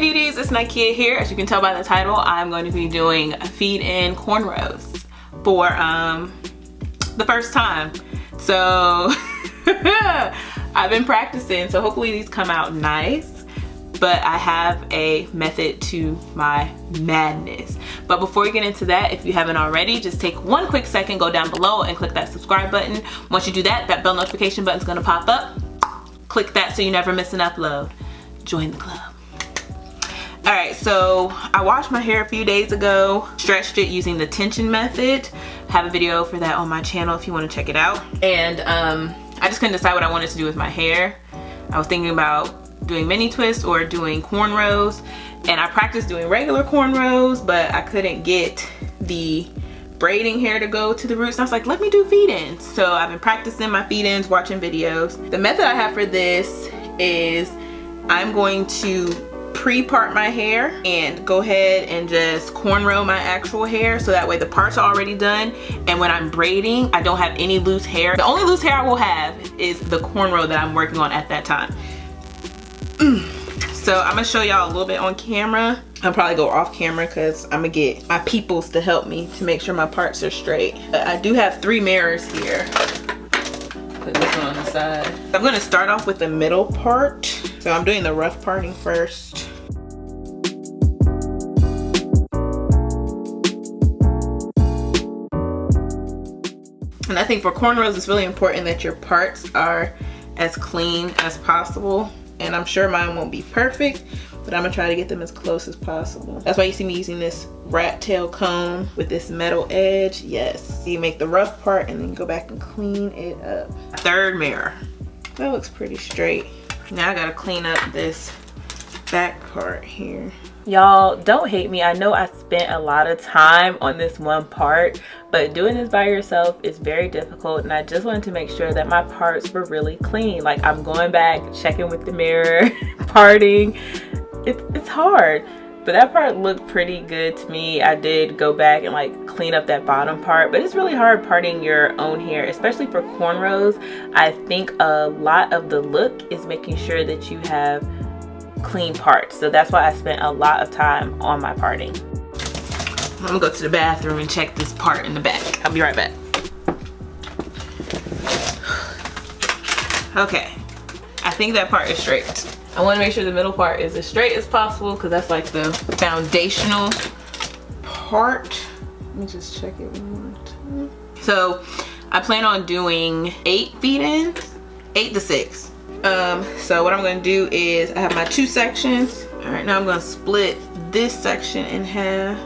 beauties, it's Nikea here. As you can tell by the title, I'm going to be doing a feed-in cornrows for the first time. So I've been practicing, so hopefully these come out nice, but I have a method to my madness. But before we get into that, if you haven't already, just take one quick second, go down below and click that subscribe button. Once you do that, that bell notification button is gonna pop up. Click that so you never miss an upload. Join the club. All right, so I washed my hair a few days ago, stretched it using the tension method. I have a video for that on my channel if you want to check it out. And I just couldn't decide what I wanted to do with my hair. I was thinking about doing mini twists or doing cornrows, and I practiced doing regular cornrows, but I couldn't get the braiding hair to go to the roots. And I was like, let me do feed-ins. So I've been practicing my feed-ins, watching videos. The method I have for this is I'm going to pre-part my hair and go ahead and just cornrow my actual hair, so that way the parts are already done, and when I'm braiding I don't have any loose hair. The only loose hair I will have is the cornrow that I'm working on at that time. So I'm gonna show y'all a little bit on camera. I'll probably go off camera because I'm gonna get my peoples to help me to make sure my parts are straight. I do have 3 mirrors here. Put this one on the side. I'm gonna start off with the middle part. So I'm doing the rough parting first. And I think for cornrows, it's really important that your parts are as clean as possible. And I'm sure mine won't be perfect, but I'm gonna try to get them as close as possible. That's why you see me using this rat tail comb with this metal edge. Yes, you make the rough part and then go back and clean it up. 3rd mirror. That looks pretty straight. Now I gotta clean up this back part here. Y'all, don't hate me. I know I spent a lot of time on this one part, but doing this by yourself is very difficult, and I just wanted to make sure that my parts were really clean. Like, I'm going back, checking with the mirror, parting. It's hard, but that part looked pretty good to me. I did go back and like clean up that bottom part, but it's really hard parting your own hair, especially for cornrows. I think a lot of the look is making sure that you have clean parts. So that's why I spent a lot of time on my parting. I'm gonna go to the bathroom and check this part in the back. I'll be right back. Okay, I think that part is straight. I want to make sure the middle part is as straight as possible because that's like the foundational part. Let me just check it one more time. So I plan on doing 8 feed-ins, 8 to 6. So what I'm going to do is I have my 2 sections. All right, now I'm going to split this section in half.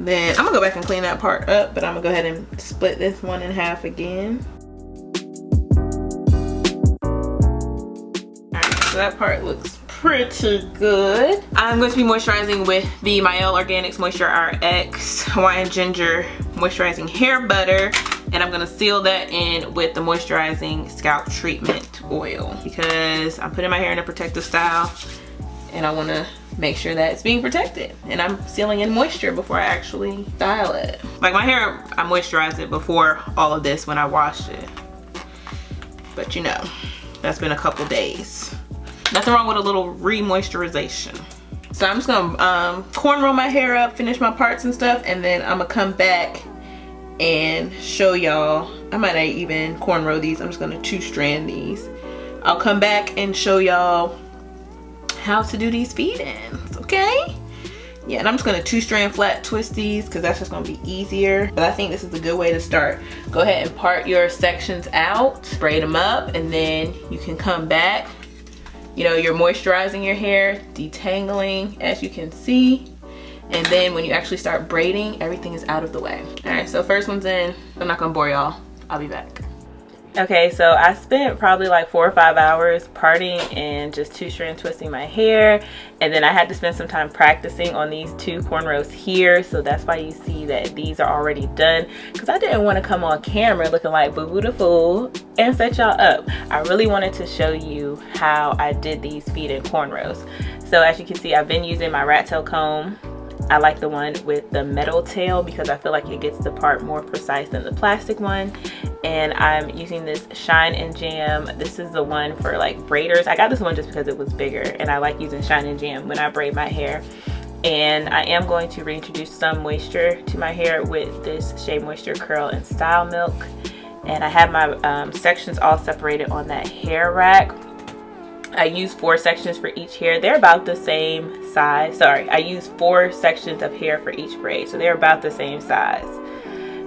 Then I'm gonna go back and clean that part up, but I'm gonna go ahead and split this one in half again. All right, so that part looks pretty good. I'm going to be moisturizing with the Mielle Organics Moisture RX Hawaiian Ginger Moisturizing Hair Butter, and I'm gonna seal that in with the moisturizing scalp treatment oil because I'm putting my hair in a protective style and I wanna make sure that it's being protected, and I'm sealing in moisture before I actually style it. Like my hair, I moisturized it before all of this when I washed it, but you know, that's been a couple days. Nothing wrong with a little re-moisturization. So I'm just gonna cornrow my hair up, finish my parts and stuff, and then I'm gonna come back and show y'all. I might not even cornrow these, I'm just gonna 2-strand these. I'll come back and show y'all how to do these feed-ins, okay? Yeah, and I'm just gonna 2-strand flat twist these because that's just gonna be easier. But I think this is a good way to start. Go ahead and part your sections out, braid them up, and then you can come back. You know, you're moisturizing your hair, detangling, as you can see. And then when you actually start braiding, everything is out of the way. All right, so first one's in. I'm not gonna bore y'all. I'll be back. Okay, so I spent probably like 4 or 5 hours parting and just 2-strand twisting my hair, and then I had to spend some time practicing on these 2 cornrows here, so that's why you see that these are already done, because I didn't want to come on camera looking like Boo Boo the Fool and set y'all up. I really wanted to show you how I did these feed-in cornrows. So as you can see, I've been using my rat tail comb. I like the one with the metal tail because I feel like it gets the part more precise than the plastic one. and I'm using this Shine and Jam. This is the one for like braiders. I got this one just because it was bigger, and I like using Shine and Jam when I braid my hair. And I am going to reintroduce some moisture to my hair with this Shea Moisture Curl and Style Milk. And I have my sections all separated on that hair rack. I use 4 sections for each hair. They're about the same size. Sorry, I use 4 sections of hair for each braid, so they're about the same size.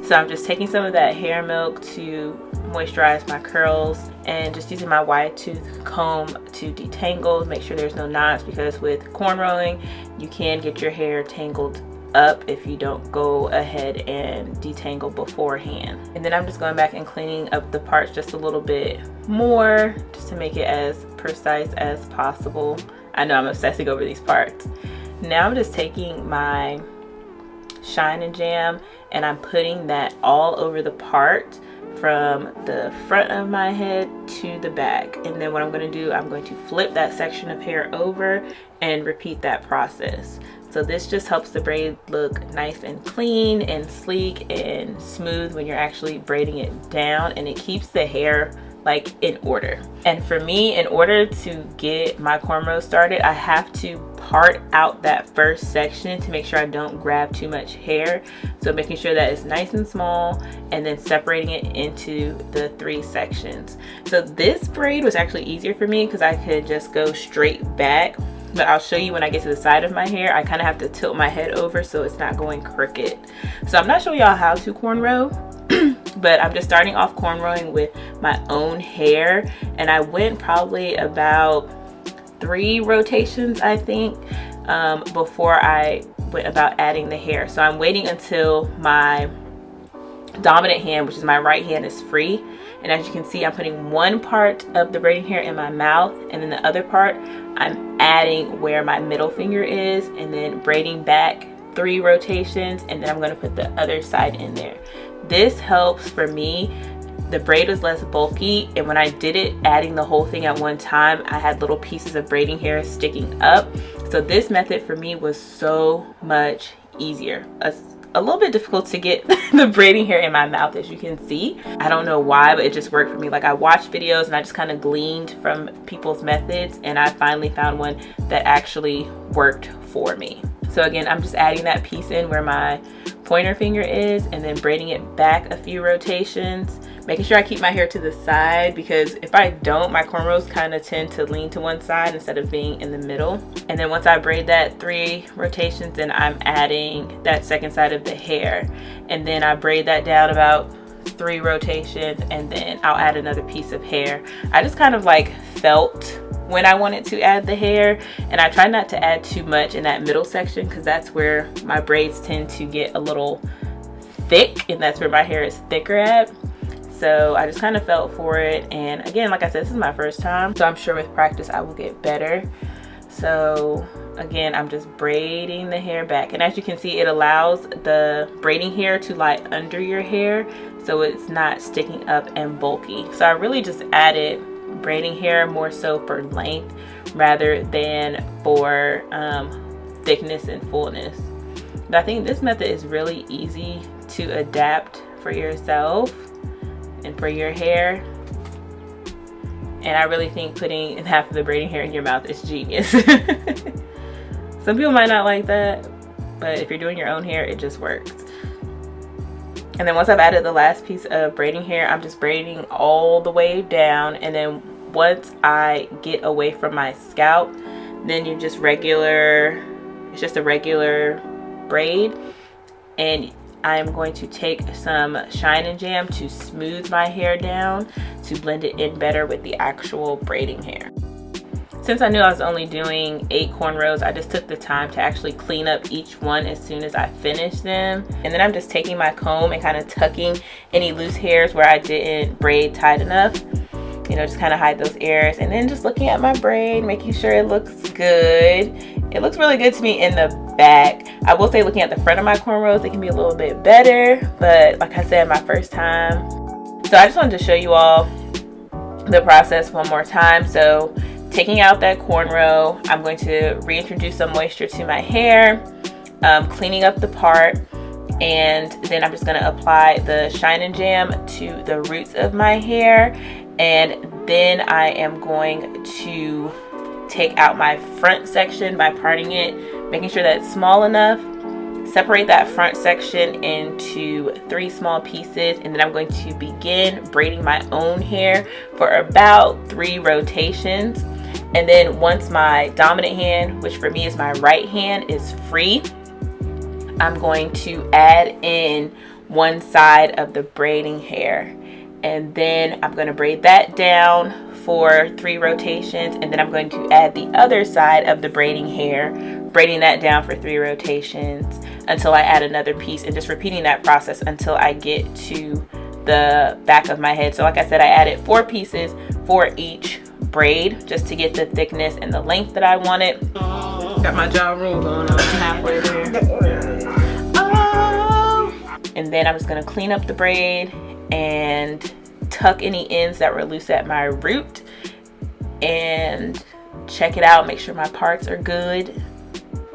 So I'm just taking some of that hair milk to moisturize my curls, and just using my wide tooth comb to detangle, make sure there's no knots, because with cornrowing you can get your hair tangled up if you don't go ahead and detangle beforehand. And then I'm just going back and cleaning up the parts just a little bit more, just to make it as precise as possible. I know I'm obsessing over these parts. Now I'm just taking my Shine and Jam and I'm putting that all over the part from the front of my head to the back. And then what I'm going to do, I'm going to flip that section of hair over and repeat that process. So this just helps the braid look nice and clean and sleek and smooth when you're actually braiding it down, and it keeps the hair like in order. And for me, in order to get my cornrows started, I have to part out that first section to make sure I don't grab too much hair. So making sure that it's nice and small, and then separating it into the 3 sections. So this braid was actually easier for me because I could just go straight back. But I'll show you when I get to the side of my hair, I kind of have to tilt my head over so it's not going crooked. So I'm not showing y'all how to cornrow, but I'm just starting off cornrowing with my own hair. And I went probably about 3 rotations, I think, before I went about adding the hair. So I'm waiting until my dominant hand, which is my right hand, is free. And as you can see, I'm putting one part of the braiding hair in my mouth, and then the other part I'm adding where my middle finger is, and then braiding back 3 rotations, and then I'm going to put the other side in there. This helps for me. The braid was less bulky, and when I did it, adding the whole thing at one time, I had little pieces of braiding hair sticking up. So this method for me was so much easier. A little bit difficult to get the braiding hair in my mouth, as you can see. I don't know why, but it just worked for me. Like, I watched videos and I just kind of gleaned from people's methods, and I finally found one that actually worked for me. So again, I'm just adding that piece in where my pointer finger is, and then braiding it back a few rotations, making sure I keep my hair to the side, because if I don't, my cornrows kind of tend to lean to one side instead of being in the middle. And then once I braid that 3 rotations, then I'm adding that second side of the hair, and then I braid that down about 3 rotations, and then I'll add another piece of hair. I just kind of like felt when I wanted to add the hair, and I try not to add too much in that middle section, because that's where my braids tend to get a little thick, and that's where my hair is thicker at. So I just kind of felt for it, and again, like I said, this is my first time, so I'm sure with practice I will get better. So again, I'm just braiding the hair back, and as you can see, it allows the braiding hair to lie under your hair, so it's not sticking up and bulky. So I really just added braiding hair more so for length rather than for thickness and fullness. But I think this method is really easy to adapt for yourself and for your hair. And I really think putting half of the braiding hair in your mouth is genius. Some people might not like that, but if you're doing your own hair, it just works. And then once I've added the last piece of braiding hair, I'm just braiding all the way down. And then once I get away from my scalp, then you just it's just a regular braid. And I'm going to take some Shine and Jam to smooth my hair down, to blend it in better with the actual braiding hair. Since I knew I was only doing 8 cornrows, I just took the time to actually clean up each one as soon as I finished them. And then I'm just taking my comb and kind of tucking any loose hairs where I didn't braid tight enough. You know, just kind of hide those areas. And then just looking at my braid, making sure it looks good. It looks really good to me in the back. I will say, looking at the front of my cornrows, it can be a little bit better. But like I said, my first time. So I just wanted to show you all the process one more time. So taking out that cornrow, I'm going to reintroduce some moisture to my hair, cleaning up the part, And then I'm just gonna apply the Shine and Jam to the roots of my hair. And then I am going to take out my front section by parting it, making sure that it's small enough. Separate that front section into 3 small pieces, and then I'm going to begin braiding my own hair for about 3 rotations. And then once my dominant hand, which for me is my right hand, is free, I'm going to add in one side of the braiding hair, and then I'm going to braid that down for 3 rotations, and then I'm going to add the other side of the braiding hair, braiding that down for 3 rotations until I add another piece, and just repeating that process until I get to the back of my head. So like I said, I added 4 pieces for each braid just to get the thickness and the length that I wanted. Got my JaLynn going on halfway there. And then I'm just going to clean up the braid and tuck any ends that were loose at my root and check it out, make sure my parts are good,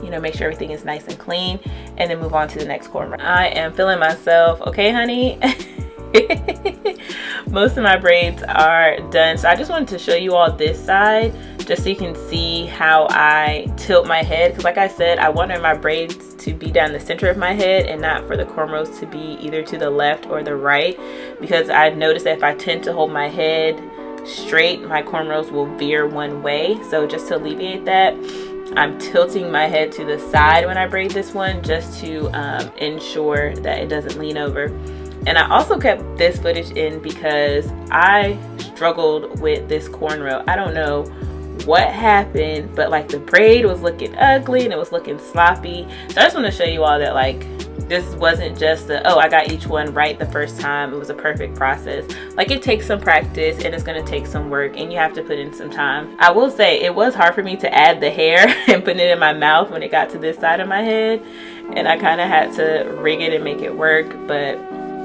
you know, make sure everything is nice and clean, and then move on to the next cornrow. I am feeling myself, okay honey? Most of my braids are done, so I just wanted to show you all this side just so you can see how I tilt my head, because like I said, I wanted my braids to be down the center of my head and not for the cornrows to be either to the left or the right, because I've noticed that if I tend to hold my head straight, my cornrows will veer one way. So just to alleviate that, I'm tilting my head to the side when I braid this one, just to ensure that it doesn't lean over. And I also kept this footage in because I struggled with this cornrow. I don't know what happened, but like the braid was looking ugly and it was looking sloppy. So I just want to show you all that like this wasn't just a, oh, I got each one right the first time. It was a perfect process. Like it takes some practice and it's going to take some work and you have to put in some time. I will say it was hard for me to add the hair and put it in my mouth when it got to this side of my head, and I kind of had to rig it and make it work, but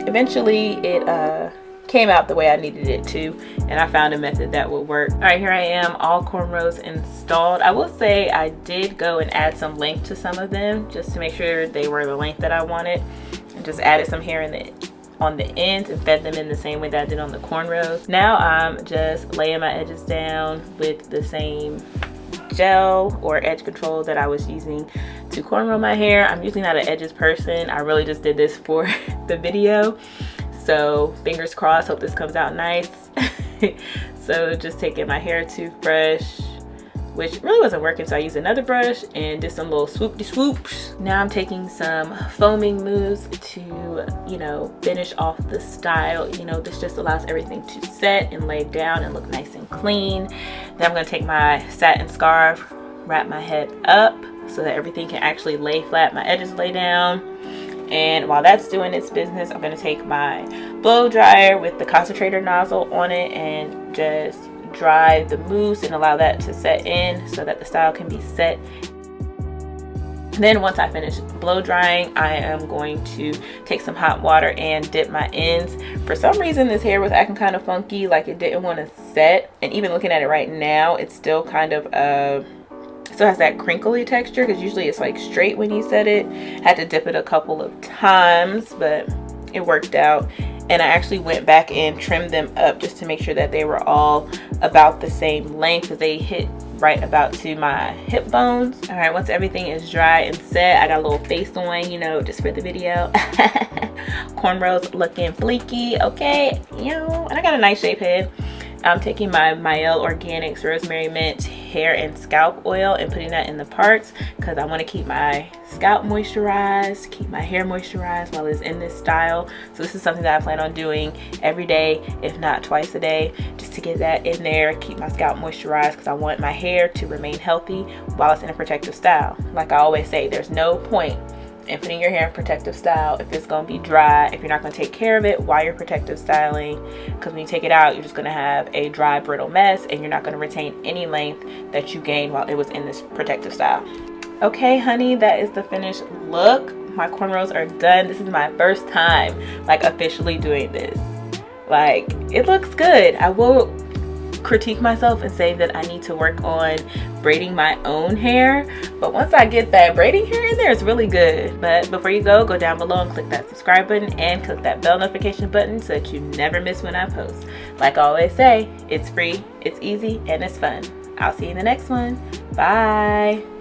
eventually it came out the way I needed it to, and I found a method that would work. All right, here I am, all cornrows installed. I will say I did go and add some length to some of them just to make sure they were the length that I wanted, and just added some hair on the ends and fed them in the same way that I did on the cornrows. Now I'm just laying my edges down with the same gel or edge control that I was using to cornrow my hair. I'm usually not an edges person. I really just did this for the video. So fingers crossed, hope this comes out nice. So just taking my hair toothbrush, which really wasn't working, so I used another brush and did some little swoop-de-swoops. Now I'm taking some foaming moves to, you know, finish off the style. You know, this just allows everything to set and lay down and look nice and clean. Then I'm gonna take my satin scarf, wrap my head up so that everything can actually lay flat, my edges lay down. And while that's doing its business, I'm going to take my blow dryer with the concentrator nozzle on it and just dry the mousse and allow that to set in so that the style can be set. Then once I finish blow drying, I am going to take some hot water and dip my ends. For some reason this hair was acting kind of funky, like it didn't want to set, and even looking at it right now, it's still kind of still has that crinkly texture, because usually it's like straight when you set it. Had to dip it a couple of times, but it worked out. And I actually went back and trimmed them up just to make sure that they were all about the same length, because they hit right about to my hip bones. All right, once everything is dry and set, I got a little face on, you know, just for the video. Cornrows looking fleeky, okay, you know, and I got a nice shape head. I'm taking my JaLynn Organics Rosemary Mint hair and scalp oil and putting that in the parts, because I want to keep my scalp moisturized, keep my hair moisturized while it's in this style. So this is something that I plan on doing every day, if not twice a day, just to get that in there, keep my scalp moisturized, because I want my hair to remain healthy while it's in a protective style. Like I always say, there's no point in putting your hair in protective style if it's going to be dry, if you're not going to take care of it while you're protective styling, because when you take it out, you're just going to have a dry, brittle mess, and you're not going to retain any length that you gained while it was in this protective style. Okay honey, that is the finished look. My cornrows are done. This is my first time like officially doing this. Like, it looks good. I will critique myself and say that I need to work on braiding my own hair, but once I get that braiding hair in there, it's really good. But before you go down below and click that subscribe button and click that bell notification button so that you never miss when I post. Like I always say, it's free, it's easy, and it's fun. I'll see you in the next one. Bye.